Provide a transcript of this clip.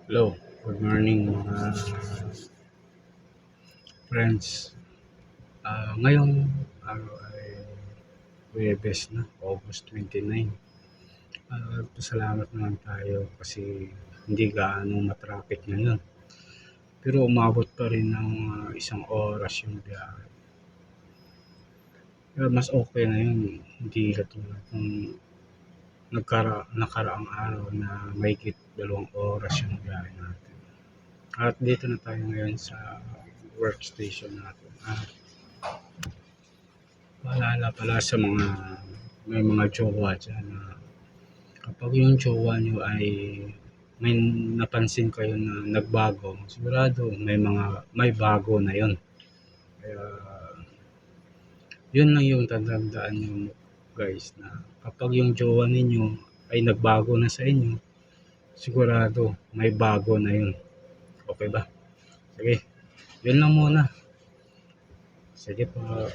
Hello, good morning mga friends. Ngayong araw ay Huwebes na, August 29. Pasalamat naman tayo kasi hindi gaano matraffic ngayon. Pero umabot pa rin ng isang oras yung biyahe. Pero mas okay na yun, hindi katulad ng nakaraang araw na mahigit 2 oras yung biyahe natin. At dito na tayo ngayon sa workstation natin. Paalala pala sa may mga jowa dyan na kapag yung jowa nyo ay may napansin kayo na nagbago, sigurado may bago na yon. Kaya yun lang yung tatandaan nyo guys, na kapag yung jowa ninyo ay nagbago na sa inyo, sigurado may bago na yun. Okay ba? Sige, yun lang muna. Sige po.